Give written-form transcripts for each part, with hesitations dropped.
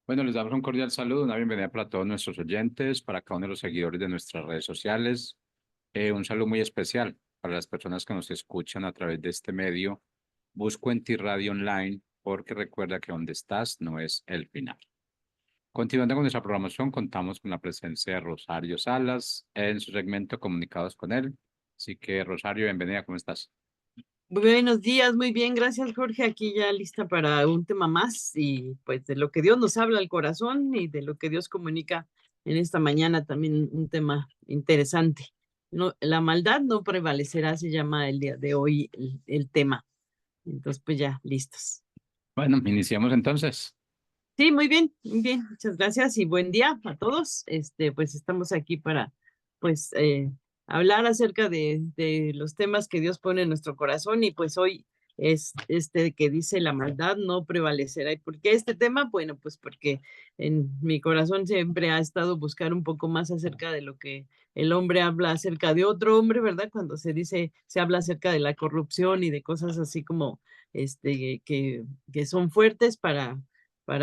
Bueno, les damos un cordial saludo, una bienvenida para todos nuestros oyentes, para cada uno de los seguidores de nuestras redes sociales. Un saludo muy especial para las personas que nos escuchan a través de este medio. Busco en ti Radio Online, porque recuerda que donde estás no es el final. Continuando con nuestra programación, contamos con la presencia de Rosario Salas en su segmento Comunicados con él. Así que, Rosario, bienvenida, ¿cómo estás? Buenos días, muy bien, gracias Jorge, aquí ya lista para un tema más y pues de lo que Dios nos habla al corazón y de lo que Dios comunica en esta mañana, también un tema interesante. No, la maldad no prevalecerá, se llama el día de hoy el tema. Entonces, pues ya, listos. Bueno, iniciamos entonces. Sí, muy bien, muchas gracias y buen día a todos. Pues estamos aquí para, pues, hablar acerca de los temas que Dios pone en nuestro corazón y pues hoy es este que dice la maldad no prevalecerá. ¿Y por qué este tema? Bueno, pues porque en mi corazón siempre ha estado buscar un poco más acerca de lo que el hombre habla acerca de otro hombre, ¿verdad? Cuando se dice, se habla acerca de la corrupción y de cosas así como, que son fuertes para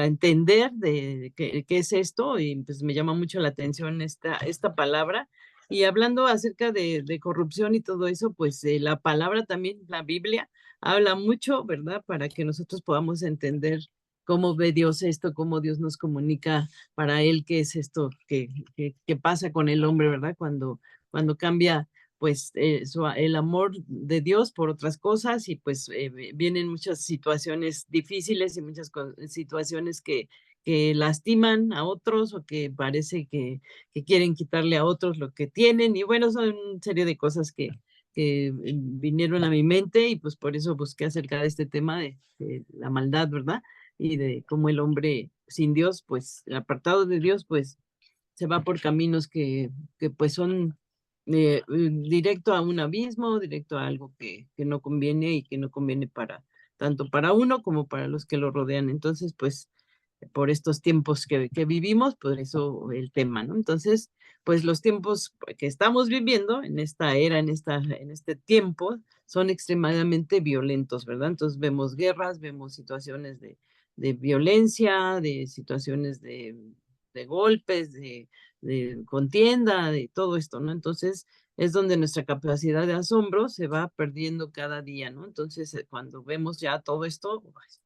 entender de qué es esto y pues me llama mucho la atención esta palabra. Y hablando acerca de corrupción y todo eso, pues la palabra también, la Biblia, habla mucho, ¿verdad? Para que nosotros podamos entender cómo ve Dios esto, cómo Dios nos comunica para Él qué es esto que pasa con el hombre, ¿verdad? Cuando cambia pues el amor de Dios por otras cosas y pues vienen muchas situaciones difíciles y muchas situaciones que lastiman a otros o que parece que quieren quitarle a otros lo que tienen y bueno, son una serie de cosas que vinieron a mi mente y pues por eso busqué acerca de este tema de la maldad, ¿verdad? Y de cómo el hombre sin Dios, pues apartado de Dios, pues se va por caminos que pues son directo a un abismo, directo a algo que no conviene y que no conviene para tanto para uno como para los que lo rodean. Entonces, pues por estos tiempos que vivimos, por eso el tema, ¿no? Entonces, pues los tiempos que estamos viviendo en esta era, en este tiempo, son extremadamente violentos, ¿verdad? Entonces vemos guerras, vemos situaciones de violencia, de situaciones de golpes, de contienda, de todo esto, ¿no? Entonces es donde nuestra capacidad de asombro se va perdiendo cada día, ¿no? Entonces, cuando vemos ya todo esto, pues,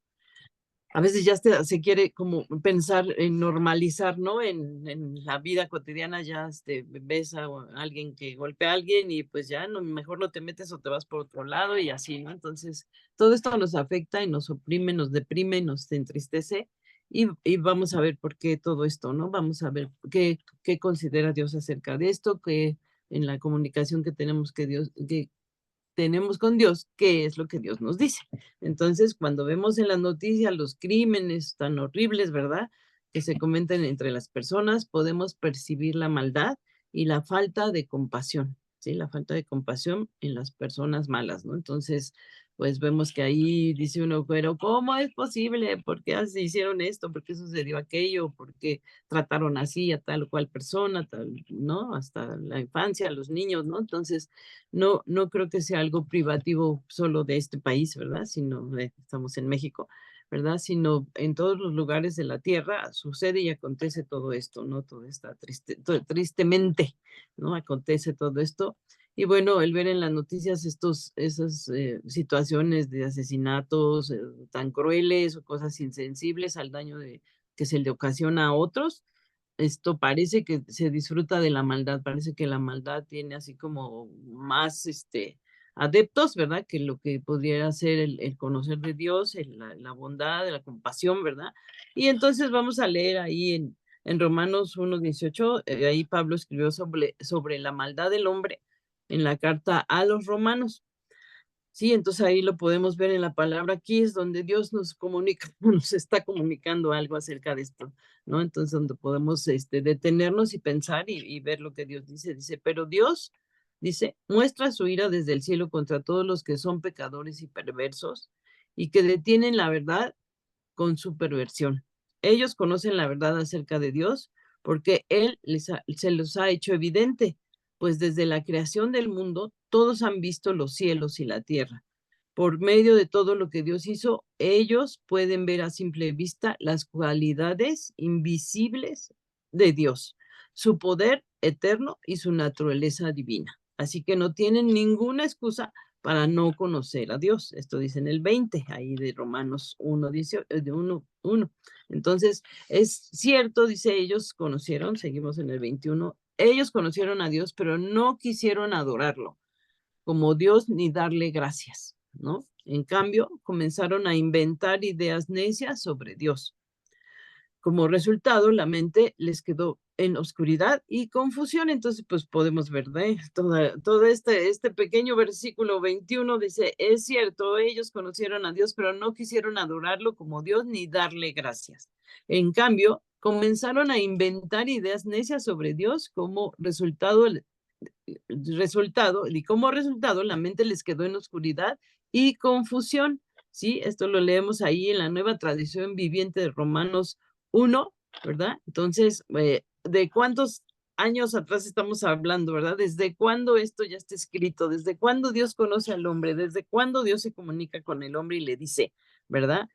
a veces ya se quiere como pensar en normalizar, ¿no? En la vida cotidiana ya ves a alguien que golpea a alguien y pues ya no, mejor no te metes o te vas por otro lado y así, ¿no? Entonces, todo esto nos afecta y nos oprime, nos deprime, nos entristece y vamos a ver por qué todo esto, ¿no? Vamos a ver qué considera Dios acerca de esto, que en la comunicación que tenemos que tenemos con Dios, qué es lo que Dios nos dice. Entonces, cuando vemos en las noticias los crímenes tan horribles, ¿verdad? Que se comentan entre las personas, podemos percibir la maldad y la falta de compasión, ¿sí? La falta de compasión en las personas malas, ¿no? Entonces, pues vemos que ahí dice uno, pero ¿cómo es posible? ¿Por qué así hicieron esto? ¿Por qué sucedió aquello? ¿Por qué trataron así a tal o cual persona, tal, ¿no? Hasta la infancia, los niños, ¿no? Entonces, no creo que sea algo privativo solo de este país, ¿verdad? Sino estamos en México, ¿verdad? Sino en todos los lugares de la tierra sucede y acontece todo esto, ¿no? Todo está tristemente, ¿no? Acontece todo esto. Y bueno, el ver en las noticias esas situaciones de asesinatos tan crueles o cosas insensibles al daño que se le ocasiona a otros, esto parece que se disfruta de la maldad, parece que la maldad tiene así como más, adeptos, ¿verdad? Que lo que pudiera ser el conocer de Dios, la bondad, la compasión, ¿verdad? Y entonces vamos a leer ahí en Romanos 1:18, ahí Pablo escribió sobre la maldad del hombre en la carta a los romanos. Sí, entonces ahí lo podemos ver en la palabra aquí, es donde Dios nos comunica, nos está comunicando algo acerca de esto, ¿no? Entonces, donde podemos detenernos y pensar y ver lo que Dios dice. Dice, pero Dios, dice, muestra su ira desde el cielo contra todos los que son pecadores y perversos y que detienen la verdad con su perversión. Ellos conocen la verdad acerca de Dios porque Él se los ha hecho evidente, pues desde la creación del mundo todos han visto los cielos y la tierra. Por medio de todo lo que Dios hizo, ellos pueden ver a simple vista las cualidades invisibles de Dios, su poder eterno y su naturaleza divina. Así que no tienen ninguna excusa para no conocer a Dios. Esto dice en el 20, ahí de Romanos 1, 1. Entonces, es cierto, dice, ellos conocieron, seguimos en el 21, ellos conocieron a Dios, pero no quisieron adorarlo como Dios ni darle gracias, ¿no? En cambio, comenzaron a inventar ideas necias sobre Dios. Como resultado, la mente les quedó en oscuridad y confusión. Entonces, pues podemos ver, ¿eh? Todo este pequeño versículo 21 dice, es cierto, ellos conocieron a Dios, pero no quisieron adorarlo como Dios ni darle gracias. En cambio, comenzaron a inventar ideas necias sobre Dios como resultado, y como resultado la mente les quedó en oscuridad y confusión. Sí, esto lo leemos ahí en la Nueva Tradición Viviente de Romanos 1, ¿verdad? Entonces, ¿de cuántos años atrás estamos hablando, verdad? ¿Desde cuándo esto ya está escrito? ¿Desde cuándo Dios conoce al hombre? ¿Desde cuándo Dios se comunica con el hombre y le dice, verdad?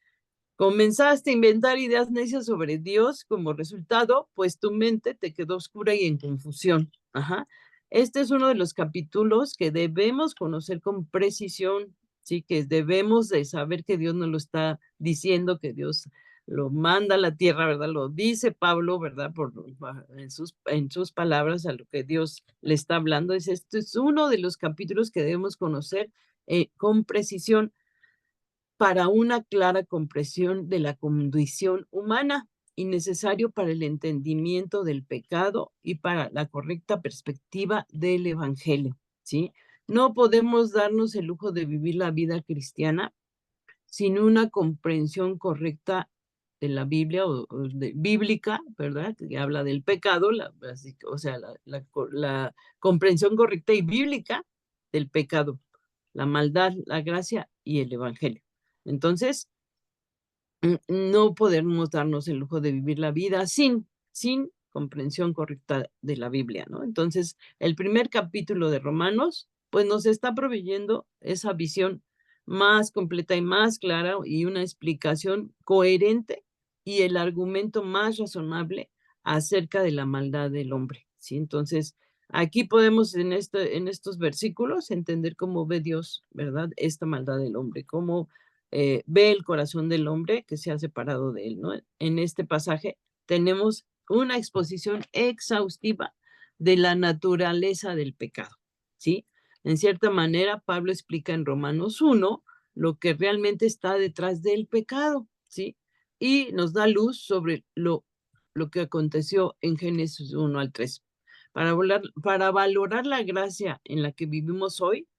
Comenzaste a inventar ideas necias sobre Dios como resultado, pues tu mente te quedó oscura y en confusión. Ajá. Este es uno de los capítulos que debemos conocer con precisión, sí, que debemos de saber que Dios nos lo está diciendo, que Dios lo manda a la tierra, ¿verdad? Lo dice Pablo, ¿verdad? En sus palabras a lo que Dios le está hablando. Este es uno de los capítulos que debemos conocer con precisión para una clara comprensión de la condición humana y necesario para el entendimiento del pecado y para la correcta perspectiva del evangelio, ¿sí? No podemos darnos el lujo de vivir la vida cristiana sin una comprensión correcta de la Biblia bíblica, ¿verdad? Que habla del pecado, o sea, la comprensión correcta y bíblica del pecado, la maldad, la gracia y el evangelio. Entonces, no podemos darnos el lujo de vivir la vida sin comprensión correcta de la Biblia, ¿no? Entonces, el primer capítulo de Romanos, pues nos está proveyendo esa visión más completa y más clara y una explicación coherente y el argumento más razonable acerca de la maldad del hombre, ¿sí? Entonces, aquí podemos en estos versículos entender cómo ve Dios, ¿verdad? Esta maldad del hombre, cómo ve el corazón del hombre que se ha separado de él, ¿no? En este pasaje tenemos una exposición exhaustiva de la naturaleza del pecado, ¿sí? En cierta manera, Pablo explica en Romanos 1 lo que realmente está detrás del pecado, ¿sí? Y nos da luz sobre lo que aconteció en Génesis 1 al 3. Para valorar la gracia en la que vivimos hoy,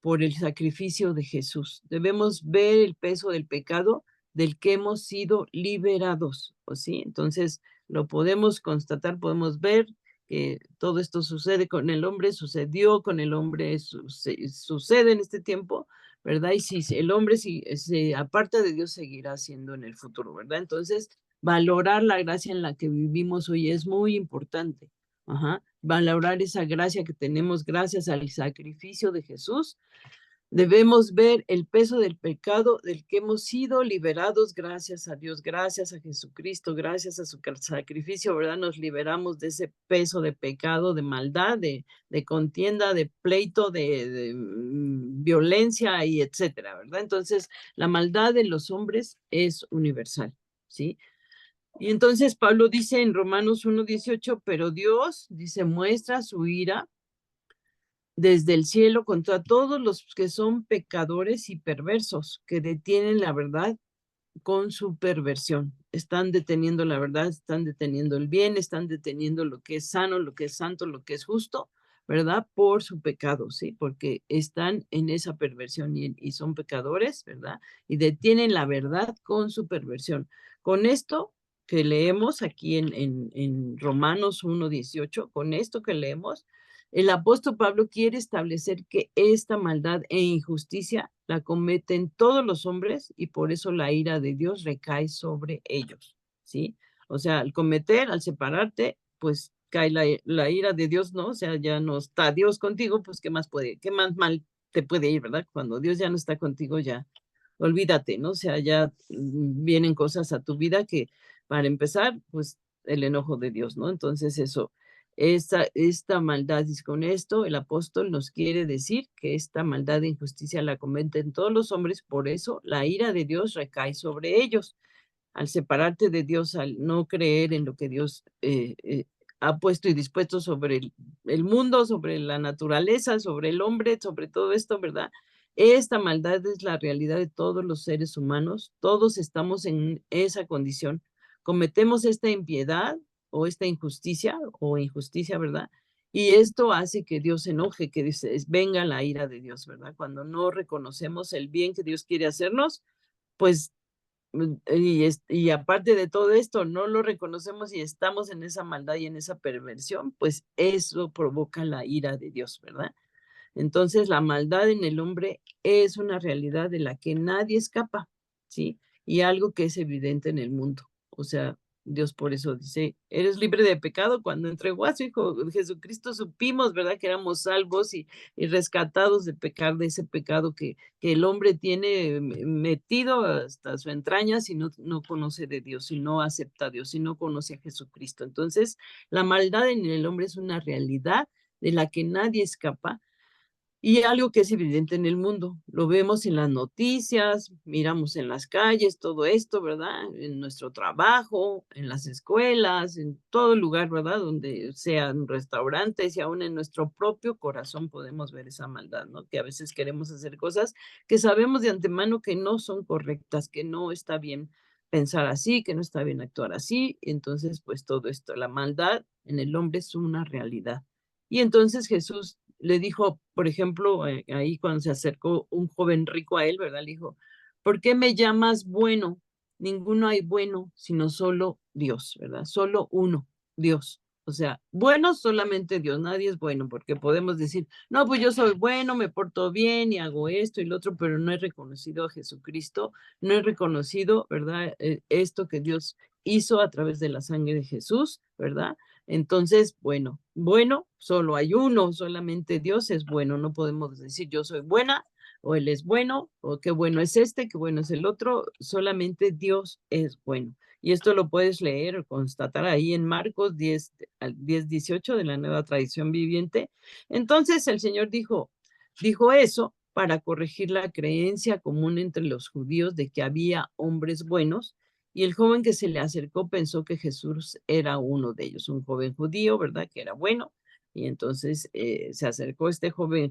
por el sacrificio de Jesús. Debemos ver el peso del pecado del que hemos sido liberados, ¿o sí? Entonces, lo podemos constatar, podemos ver que todo esto sucede con el hombre, sucedió con el hombre, sucede en este tiempo, ¿verdad? Y si el hombre se aparta de Dios, seguirá siendo en el futuro, ¿verdad? Entonces, valorar la gracia en la que vivimos hoy es muy importante. Ajá. Valorar esa gracia que tenemos gracias al sacrificio de Jesús. Debemos ver el peso del pecado del que hemos sido liberados gracias a Dios, gracias a Jesucristo, gracias a su sacrificio, ¿verdad? Nos liberamos de ese peso de pecado, de maldad, de contienda, de pleito, de violencia y etcétera, ¿verdad? Entonces, la maldad de los hombres es universal, ¿sí? Y entonces Pablo dice en Romanos 1:18, pero Dios, dice, muestra su ira desde el cielo contra todos los que son pecadores y perversos, que detienen la verdad con su perversión. Están deteniendo la verdad, están deteniendo el bien, están deteniendo lo que es sano, lo que es santo, lo que es justo, ¿verdad? Por su pecado, ¿sí? Porque están en esa perversión y son pecadores, ¿verdad? Y detienen la verdad con su perversión. Con esto que leemos aquí en Romanos 1:18, con esto que leemos, el apóstol Pablo quiere establecer que esta maldad e injusticia la cometen todos los hombres y por eso la ira de Dios recae sobre ellos, ¿sí? O sea, al separarte, pues cae la ira de Dios, ¿no? O sea, ya no está Dios contigo, pues qué más mal te puede ir, ¿verdad? Cuando Dios ya no está contigo, ya olvídate, ¿no? O sea, ya vienen cosas a tu vida que, para empezar, pues el enojo de Dios, ¿no? Entonces eso, esta maldad, y con esto el apóstol nos quiere decir que esta maldad e injusticia la cometen todos los hombres, por eso la ira de Dios recae sobre ellos. Al separarte de Dios, al no creer en lo que Dios ha puesto y dispuesto sobre el mundo, sobre la naturaleza, sobre el hombre, sobre todo esto, ¿verdad? Esta maldad es la realidad de todos los seres humanos. Todos estamos en esa condición. Cometemos esta impiedad o esta injusticia, ¿verdad? Y esto hace que Dios se enoje, que dice, venga la ira de Dios, ¿verdad? Cuando no reconocemos el bien que Dios quiere hacernos, pues y aparte de todo esto, no lo reconocemos y estamos en esa maldad y en esa perversión, pues eso provoca la ira de Dios, ¿verdad? Entonces, la maldad en el hombre es una realidad de la que nadie escapa, ¿sí? Y algo que es evidente en el mundo. O sea, Dios por eso dice, eres libre de pecado. Cuando entregó a su Hijo Jesucristo, supimos, ¿verdad? Que éramos salvos y rescatados de pecar, de ese pecado que el hombre tiene metido hasta su entraña si no conoce de Dios, si no acepta a Dios, si no conoce a Jesucristo. Entonces, la maldad en el hombre es una realidad de la que nadie escapa y algo que es evidente en el mundo, lo vemos en las noticias, miramos en las calles, todo esto, ¿verdad? En nuestro trabajo, en las escuelas, en todo lugar, ¿verdad? Donde sean restaurantes y aún en nuestro propio corazón podemos ver esa maldad, ¿no? Que a veces queremos hacer cosas que sabemos de antemano que no son correctas, que no está bien pensar así, que no está bien actuar así. Entonces, pues todo esto, la maldad en el hombre es una realidad. Y entonces Jesús le dijo, por ejemplo, ahí cuando se acercó un joven rico a él, ¿verdad? Le dijo, ¿por qué me llamas bueno? Ninguno hay bueno, sino solo Dios, ¿verdad? Solo uno, Dios. O sea, bueno solamente Dios, nadie es bueno, porque podemos decir, no, pues yo soy bueno, me porto bien y hago esto y lo otro, pero no he reconocido a Jesucristo, no he reconocido, ¿verdad? Esto que Dios hizo a través de la sangre de Jesús, ¿verdad? Entonces, bueno, solo hay uno, solamente Dios es bueno. No podemos decir yo soy buena o Él es bueno o qué bueno es este, qué bueno es el otro. Solamente Dios es bueno. Y esto lo puedes leer o constatar ahí en Marcos 10:18 de la Nueva Tradición Viviente. Entonces el Señor dijo eso para corregir la creencia común entre los judíos de que había hombres buenos y el joven que se le acercó pensó que Jesús era uno de ellos, un joven judío, ¿verdad? Que era bueno. Y entonces se acercó este joven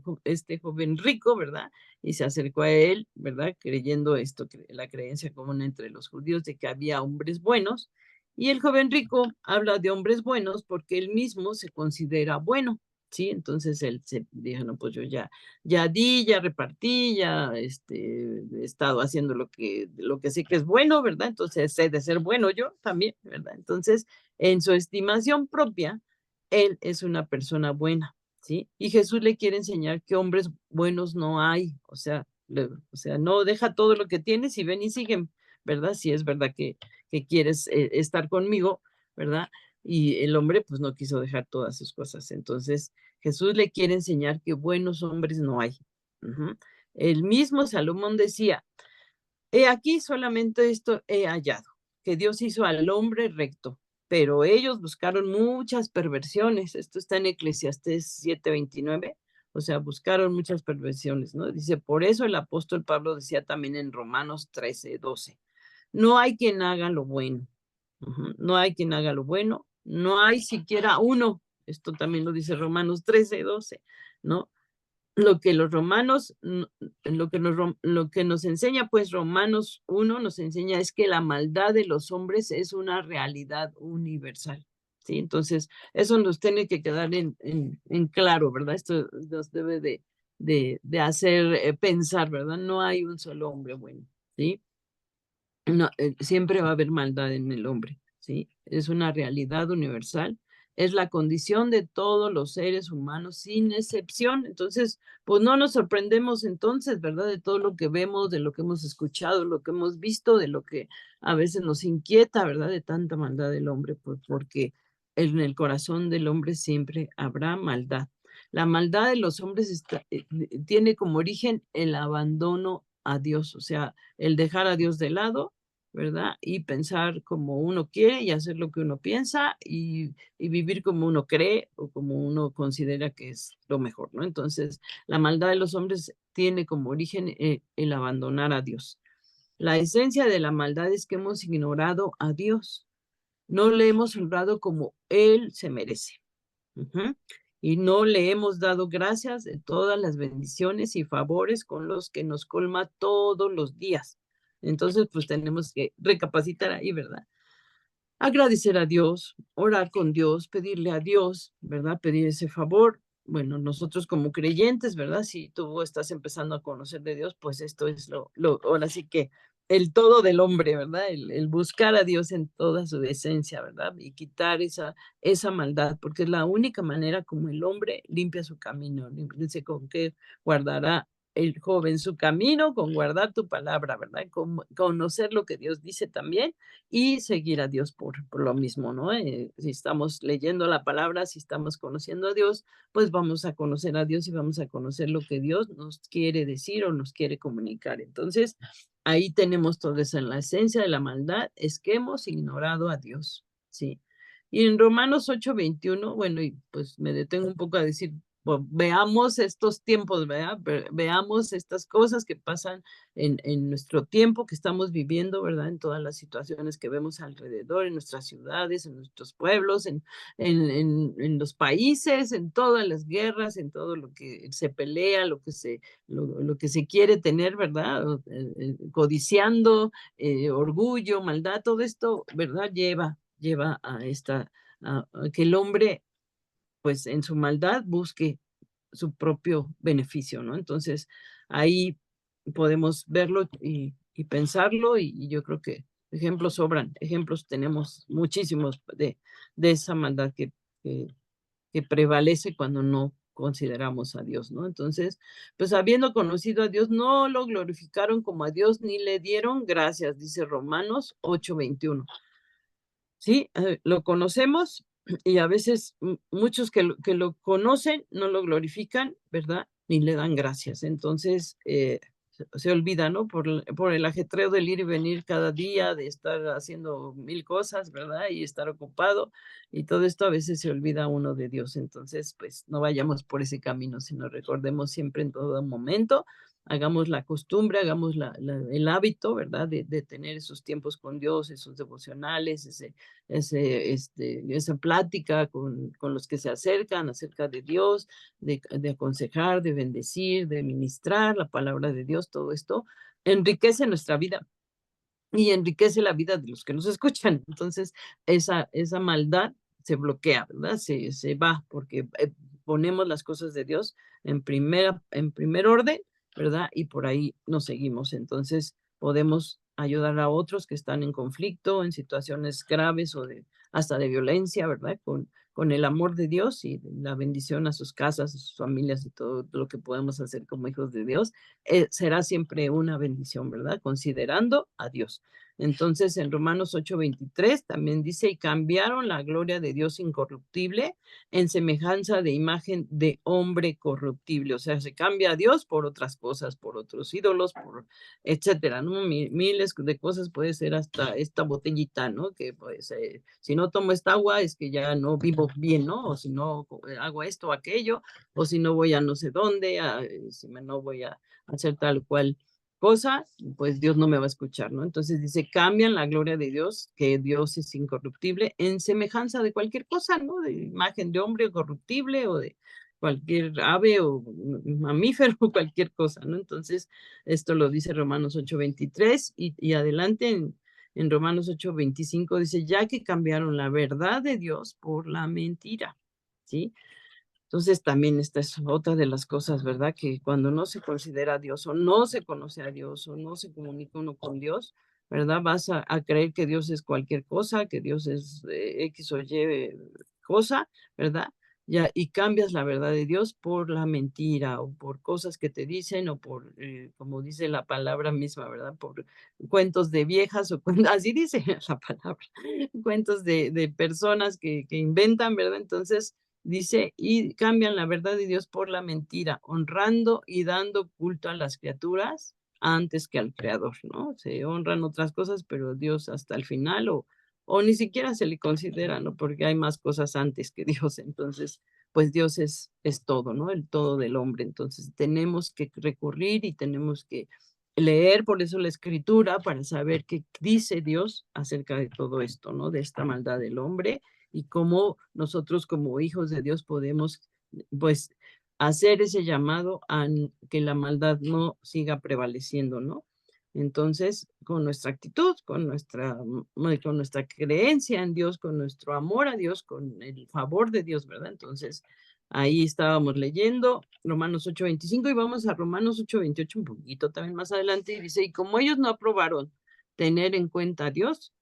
rico, ¿verdad? Y se acercó a él, ¿verdad? Creyendo esto, la creencia común entre los judíos de que había hombres buenos. Y el joven rico habla de hombres buenos porque él mismo se considera bueno, ¿sí? Entonces él se dijo, no, pues yo ya di, ya repartí, ya he estado haciendo lo que sé que es bueno, ¿verdad? Entonces sé de ser bueno yo también, ¿verdad? Entonces, en su estimación propia, él es una persona buena, ¿sí? Y Jesús le quiere enseñar que hombres buenos no hay, o sea, no deja todo lo que tienes y ven y siguen, ¿verdad? Si es verdad que quieres estar conmigo, ¿verdad? Y el hombre pues no quiso dejar todas sus cosas. Entonces, Jesús le quiere enseñar que buenos hombres no hay. Ujú. El mismo Salomón decía, he aquí solamente esto he hallado, que Dios hizo al hombre recto, pero ellos buscaron muchas perversiones. Esto está en Eclesiastés 7:29. O sea, buscaron muchas perversiones, ¿no? Dice, por eso el apóstol Pablo decía también en Romanos 13:12, no hay quien haga lo bueno. Ujú. No hay quien haga lo bueno, no hay siquiera uno. Esto también lo dice Romanos 13:12, ¿no? Lo que los romanos, lo que nos enseña, pues Romanos 1 nos enseña es que la maldad de los hombres es una realidad universal, ¿sí? Entonces, eso nos tiene que quedar en claro, ¿verdad? Esto nos debe de hacer pensar, ¿verdad? No hay un solo hombre bueno, ¿sí? No, siempre va a haber maldad en el hombre, ¿sí? Es una realidad universal, es la condición de todos los seres humanos sin excepción. Entonces, pues no nos sorprendemos entonces, ¿verdad? De todo lo que vemos, de lo que hemos escuchado, lo que hemos visto, de lo que a veces nos inquieta, ¿verdad? De tanta maldad del hombre, pues porque en el corazón del hombre siempre habrá maldad. La maldad de los hombres tiene como origen el abandono a Dios, o sea, el dejar a Dios de lado, ¿verdad? Y pensar como uno quiere y hacer lo que uno piensa y vivir como uno cree o como uno considera que es lo mejor, ¿no? Entonces, la maldad de los hombres tiene como origen el abandonar a Dios. La esencia de la maldad es que hemos ignorado a Dios, no le hemos honrado como Él se merece. Ujú. Y no le hemos dado gracias de todas las bendiciones y favores con los que nos colma todos los días. Entonces, pues tenemos que recapacitar ahí, ¿verdad? Agradecer a Dios, orar con Dios, pedirle a Dios, ¿verdad? Pedir ese favor. Bueno, nosotros como creyentes, ¿verdad? Si tú estás empezando a conocer de Dios, pues esto es ahora sí que el todo del hombre, ¿verdad? El buscar a Dios en toda su esencia, ¿verdad? Y quitar esa maldad, porque es la única manera como el hombre limpia su camino. Dice con qué guardará el joven su camino, con guardar tu palabra, ¿verdad? Con conocer lo que Dios dice también y seguir a Dios por lo mismo, ¿no? Si estamos leyendo la palabra, si estamos conociendo a Dios, pues vamos a conocer a Dios y vamos a conocer lo que Dios nos quiere decir o nos quiere comunicar. Entonces, ahí tenemos todo eso. En la esencia de la maldad es que hemos ignorado a Dios, ¿sí? Y en Romanos 8:21, bueno, y pues me detengo un poco a decir, veamos estos tiempos, ¿verdad? Veamos estas cosas que pasan en nuestro tiempo que estamos viviendo, ¿verdad? En todas las situaciones que vemos alrededor, en nuestras ciudades, en nuestros pueblos, en los países, en todas las guerras, en todo lo que se pelea, lo que se quiere tener, ¿verdad? Codiciando, orgullo, maldad, todo esto, ¿verdad? Lleva a que el hombre, pues en su maldad, busque su propio beneficio, ¿no? Entonces, ahí podemos verlo y pensarlo y yo creo que ejemplos sobran, ejemplos tenemos muchísimos de esa maldad que, que prevalece cuando no consideramos a Dios, ¿no? Entonces, pues habiendo conocido a Dios, no lo glorificaron como a Dios ni le dieron gracias, dice Romanos 8:21. Sí, lo conocemos y a veces muchos que lo conocen no lo glorifican, ¿verdad? Ni le dan gracias. Entonces, se olvida, ¿no? Por el ajetreo del ir y venir cada día, de estar haciendo mil cosas, ¿verdad? Y estar ocupado y todo esto a veces se olvida uno de Dios. Entonces, pues no vayamos por ese camino, sino recordemos siempre en todo momento, hagamos la costumbre, hagamos el hábito, ¿verdad? De tener esos tiempos con Dios, esos devocionales, esa plática con los que se acercan acerca de Dios, de aconsejar, de bendecir, de ministrar la palabra de Dios, todo esto enriquece nuestra vida y enriquece la vida de los que nos escuchan. Entonces, esa maldad se bloquea, ¿verdad? Se va porque ponemos las cosas de Dios en primer orden, ¿verdad? Y por ahí nos seguimos. Entonces, podemos ayudar a otros que están en conflicto, en situaciones graves o hasta de violencia, ¿verdad? Con el amor de Dios y la bendición a sus casas, a sus familias y todo lo que podemos hacer como hijos de Dios, será siempre una bendición, ¿verdad? Considerando a Dios. Entonces, en Romanos 8:23 también dice, y cambiaron la gloria de Dios incorruptible en semejanza de imagen de hombre corruptible. O sea, se cambia a Dios por otras cosas, por otros ídolos, por etcétera, ¿no? Miles de cosas, puede ser hasta esta botellita, ¿no? Que pues, si no tomo esta agua es que ya no vivo bien, ¿no? O si no hago esto o aquello, o si no voy a no sé dónde, si no voy a hacer tal cual cosa, pues Dios no me va a escuchar, ¿no? Entonces dice, cambian la gloria de Dios, que Dios es incorruptible, en semejanza de cualquier cosa, ¿no? De imagen de hombre corruptible o de cualquier ave o mamífero o cualquier cosa, ¿no? Entonces, esto lo dice Romanos 8:23 y adelante en Romanos 8:25 dice, ya que cambiaron la verdad de Dios por la mentira, ¿sí? Entonces, también esta es otra de las cosas, ¿verdad? Que cuando no se considera a Dios o no se conoce a Dios o no se comunica uno con Dios, ¿verdad? Vas a creer que Dios es cualquier cosa, que Dios es X o Y cosa, ¿verdad? Ya, y cambias la verdad de Dios por la mentira o por cosas que te dicen o por, como dice la palabra misma, ¿verdad? Por cuentos de viejas o así dice la palabra, cuentos de personas que inventan, ¿verdad? Entonces, dice, y cambian la verdad de Dios por la mentira, honrando y dando culto a las criaturas antes que al Creador, ¿no? Se honran otras cosas, pero Dios hasta el final, o ni siquiera se le considera, ¿no? Porque hay más cosas antes que Dios, entonces, pues Dios es todo, ¿no? El todo del hombre, entonces tenemos que recurrir y tenemos que leer, por eso la escritura, para saber qué dice Dios acerca de todo esto, ¿no? De esta maldad del hombre y cómo nosotros como hijos de Dios podemos, pues, hacer ese llamado a que la maldad no siga prevaleciendo, ¿no? Entonces, con nuestra actitud, con nuestra creencia en Dios, con nuestro amor a Dios, con el favor de Dios, ¿verdad? Entonces, ahí estábamos leyendo Romanos 8:25 y vamos a Romanos 8:28 un poquito también más adelante y dice, y como ellos no aprobaron tener en cuenta a Dios,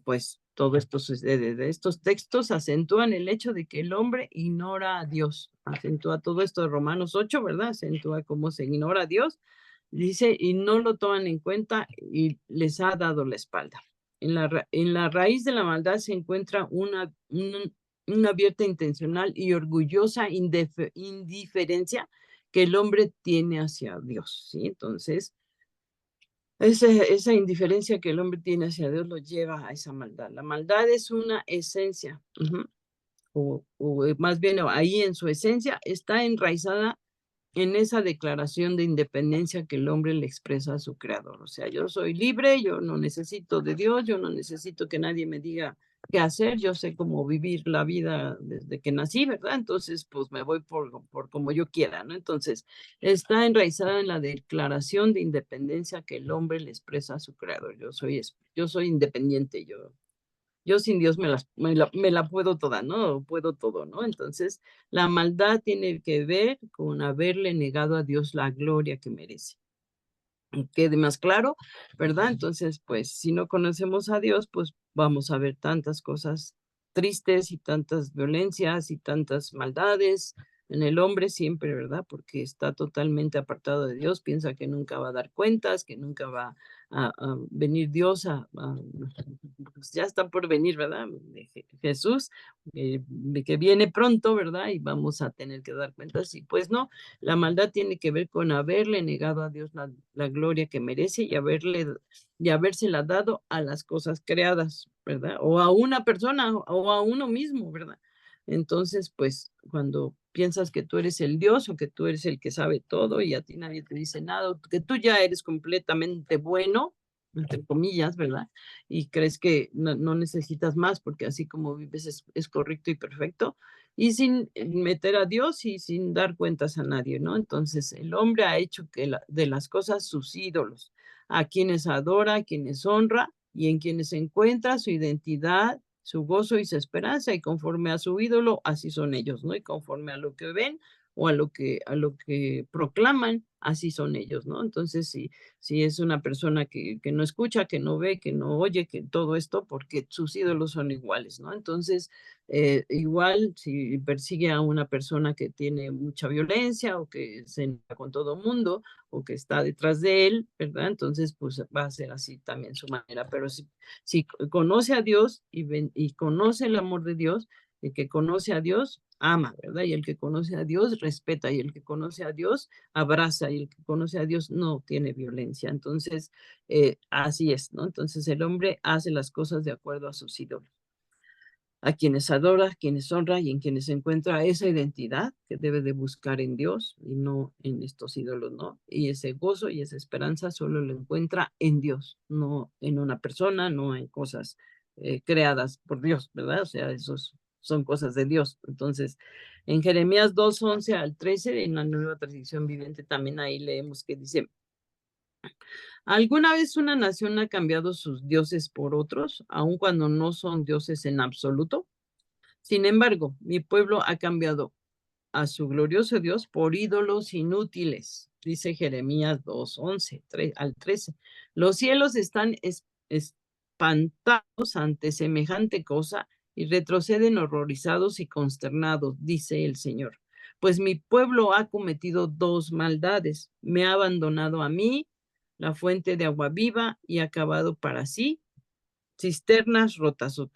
pues todo esto sucede. De estos textos acentúan el hecho de que el hombre ignora a Dios. Acentúa todo esto de Romanos 8, ¿verdad? Acentúa cómo se ignora a Dios. Dice, y no lo toman en cuenta y les ha dado la espalda. En la raíz de la maldad se encuentra una abierta, intencional y orgullosa indiferencia que el hombre tiene hacia Dios, ¿sí? Entonces, esa indiferencia que el hombre tiene hacia Dios lo lleva a esa maldad. La maldad es una esencia, o más bien ahí en su esencia está enraizada en esa declaración de independencia que el hombre le expresa a su creador. O sea, yo soy libre, yo no necesito de Dios, yo no necesito que nadie me diga qué hacer, yo sé cómo vivir la vida desde que nací, ¿verdad? Entonces, pues me voy por como yo quiera, ¿no? Entonces, está enraizada en la declaración de independencia que el hombre le expresa a su creador. Yo soy independiente, yo sin Dios me la puedo toda, ¿no? Puedo todo, ¿no? Entonces, la maldad tiene que ver con haberle negado a Dios la gloria que merece. Quede más claro, ¿verdad? Entonces, pues, si no conocemos a Dios, pues vamos a ver tantas cosas tristes y tantas violencias y tantas maldades en el hombre siempre, ¿verdad? Porque está totalmente apartado de Dios, piensa que nunca va a dar cuentas, que nunca va a venir Dios pues ya está por venir, ¿verdad? Jesús, de que viene pronto, ¿verdad? Y vamos a tener que dar cuentas. Y pues no, la maldad tiene que ver con haberle negado a Dios la gloria que merece y habérsela dado a las cosas creadas, ¿verdad? O a una persona o a uno mismo, ¿verdad? Entonces, pues cuando piensas que tú eres el Dios o que tú eres el que sabe todo y a ti nadie te dice nada, o que tú ya eres completamente bueno, entre comillas, ¿verdad? Y crees que no necesitas más porque así como vives es correcto y perfecto, y sin meter a Dios y sin dar cuentas a nadie, ¿no? Entonces, el hombre ha hecho que de las cosas sus ídolos, a quienes adora, a quienes honra y en quienes encuentra su identidad, su gozo y su esperanza, y conforme a su ídolo, así son ellos, ¿no? Y conforme a lo que ven o a lo que proclaman, así son ellos, ¿no? Entonces, si es una persona que no escucha, que no ve, que no oye, que todo esto, porque sus ídolos son iguales, ¿no? Entonces, igual si persigue a una persona que tiene mucha violencia o que se enoja con todo mundo o que está detrás de él, ¿verdad? Entonces, pues va a ser así también su manera. Pero si conoce a Dios y conoce el amor de Dios, el que conoce a Dios ama, ¿verdad? Y el que conoce a Dios respeta y el que conoce a Dios abraza y el que conoce a Dios no tiene violencia. Entonces, así es, ¿no? Entonces el hombre hace las cosas de acuerdo a sus ídolos, a quienes adora, a quienes honra y en quienes encuentra esa identidad que debe de buscar en Dios y no en estos ídolos, ¿no? Y ese gozo y esa esperanza solo lo encuentra en Dios, no en una persona, no en cosas creadas por Dios, ¿verdad? O sea, esos son cosas de Dios. Entonces, en Jeremías 2:11 al 13, en la Nueva Tradición Viviente, también ahí leemos que dice, ¿alguna vez una nación ha cambiado sus dioses por otros, aun cuando no son dioses en absoluto? Sin embargo, mi pueblo ha cambiado a su glorioso Dios por ídolos inútiles, dice Jeremías 2:11 al 13. Los cielos están espantados ante semejante cosa y retroceden horrorizados y consternados, dice el Señor. Pues mi pueblo ha cometido dos maldades. Me ha abandonado a mí, la fuente de agua viva, y ha acabado para sí cisternas rotas, o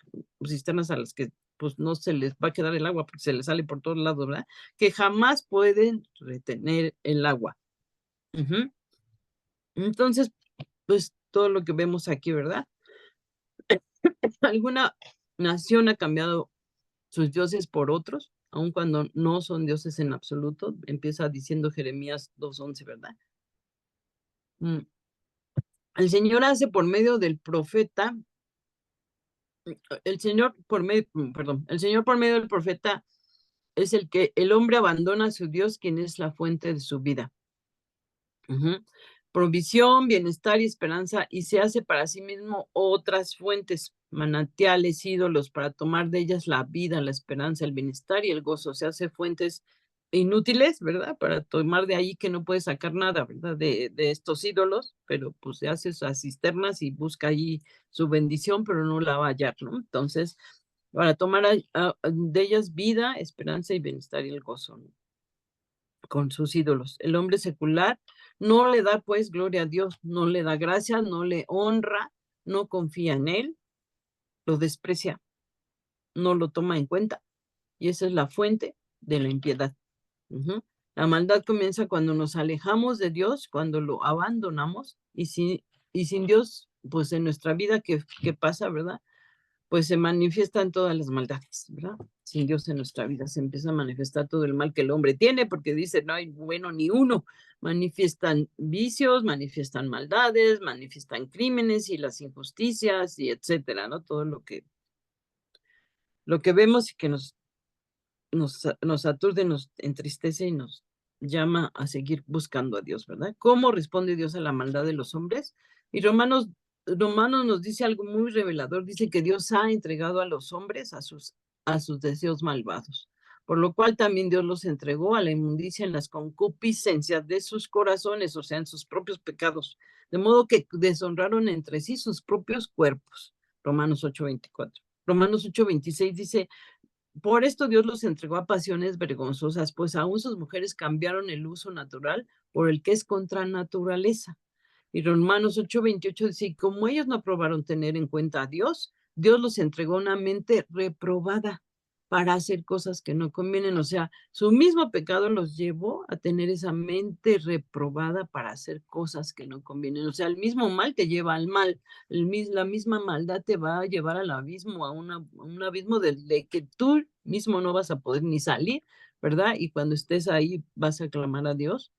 cisternas a las que pues no se les va a quedar el agua porque se les sale por todos lados, ¿verdad? Que jamás pueden retener el agua. Ujú. Entonces, pues todo lo que vemos aquí, ¿verdad? ¿Alguna nación ha cambiado sus dioses por otros, aun cuando no son dioses en absoluto? Empieza diciendo Jeremías 2:11, ¿verdad? El Señor hace por medio del profeta, el Señor por medio, perdón, el Señor por medio del profeta es el que el hombre abandona a su Dios, quien es la fuente de su vida. Ujú. Provisión, bienestar y esperanza, y se hace para sí mismo otras fuentes, manantiales, ídolos, para tomar de ellas la vida, la esperanza, el bienestar y el gozo. Se hace fuentes inútiles, ¿verdad? Para tomar de ahí que no puede sacar nada, ¿verdad? De estos ídolos, pero pues se hace esas cisternas y busca ahí su bendición, pero no la va a hallar, ¿no? Entonces, para tomar de ellas vida, esperanza y bienestar y el gozo, ¿no? Con sus ídolos. El hombre secular no le da pues gloria a Dios, no le da gracia, no le honra, no confía en él, lo desprecia, no lo toma en cuenta. Y esa es la fuente de la impiedad. Ujú. La maldad comienza cuando nos alejamos de Dios, cuando lo abandonamos y sin Dios, pues en nuestra vida, ¿qué pasa, verdad? Pues se manifiestan todas las maldades, ¿verdad? Sin Dios en nuestra vida se empieza a manifestar todo el mal que el hombre tiene, porque dice, no hay bueno ni uno. Manifiestan vicios, manifiestan maldades, manifiestan crímenes y las injusticias y etcétera, ¿no? Todo lo que vemos y que nos aturde, nos entristece y nos llama a seguir buscando a Dios, ¿verdad? ¿Cómo responde Dios a la maldad de los hombres? Y Romanos nos dice algo muy revelador, dice que Dios ha entregado a los hombres a sus deseos malvados, por lo cual también Dios los entregó a la inmundicia en las concupiscencias de sus corazones, o sea, en sus propios pecados, de modo que deshonraron entre sí sus propios cuerpos. Romanos 8:24. Romanos 8:26 dice, por esto Dios los entregó a pasiones vergonzosas, pues aún sus mujeres cambiaron el uso natural por el que es contra naturaleza. Y Romanos 8:28 dice, y como ellos no aprobaron tener en cuenta a Dios, Dios los entregó una mente reprobada para hacer cosas que no convienen. O sea, su mismo pecado los llevó a tener esa mente reprobada para hacer cosas que no convienen. O sea, el mismo mal te lleva al mal, la misma maldad te va a llevar al abismo, a un abismo de que tú mismo no vas a poder ni salir, ¿verdad? Y cuando estés ahí vas a clamar a Dios,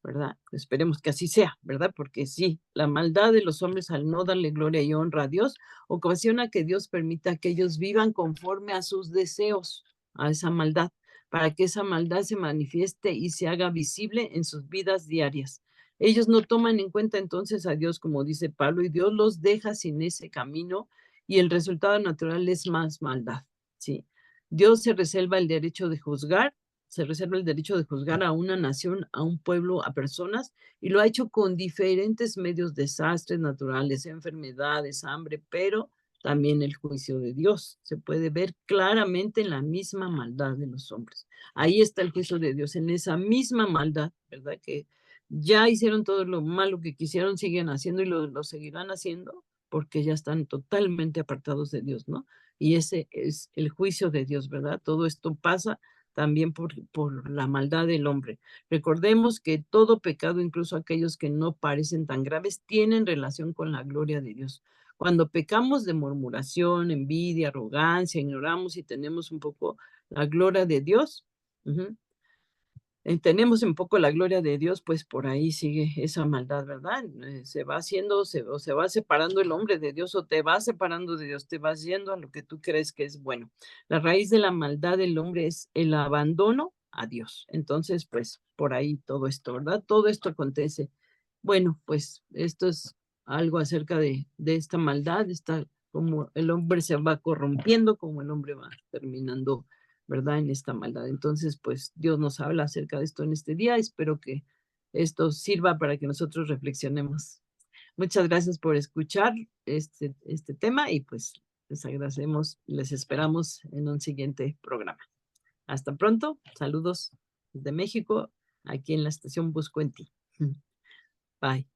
¿verdad? Esperemos que así sea, ¿verdad? Porque sí, la maldad de los hombres al no darle gloria y honra a Dios ocasiona que Dios permita que ellos vivan conforme a sus deseos, a esa maldad, para que esa maldad se manifieste y se haga visible en sus vidas diarias. Ellos no toman en cuenta entonces a Dios, como dice Pablo, y Dios los deja sin ese camino y el resultado natural es más maldad, ¿sí? Dios se reserva el derecho de juzgar a una nación, a un pueblo, a personas, y lo ha hecho con diferentes medios, desastres naturales, enfermedades, hambre, pero también el juicio de Dios. Se puede ver claramente en la misma maldad de los hombres. Ahí está el juicio de Dios, en esa misma maldad, ¿verdad? Que ya hicieron todo lo malo que quisieron, siguen haciendo y lo seguirán haciendo porque ya están totalmente apartados de Dios, ¿no? Y ese es el juicio de Dios, ¿verdad? Todo esto pasa también por la maldad del hombre. Recordemos que todo pecado, incluso aquellos que no parecen tan graves, tienen relación con la gloria de Dios. Cuando pecamos de murmuración, envidia, arrogancia, ignoramos y tenemos un poco la gloria de Dios, tenemos un poco la gloria de Dios, pues por ahí sigue esa maldad, ¿verdad? Se va haciendo, o se va separando el hombre de Dios, o te vas separando de Dios, te vas yendo a lo que tú crees que es bueno. La raíz de la maldad del hombre es el abandono a Dios. Entonces, pues por ahí todo esto, ¿verdad? Todo esto acontece. Bueno, pues esto es algo acerca de esta maldad, como el hombre se va corrompiendo, como el hombre va terminando, ¿verdad? En esta maldad. Entonces, pues Dios nos habla acerca de esto en este día. Espero que esto sirva para que nosotros reflexionemos. Muchas gracias por escuchar este tema y pues les agradecemos, les esperamos en un siguiente programa. Hasta pronto. Saludos desde México, aquí en la estación Busco en Ti. Bye.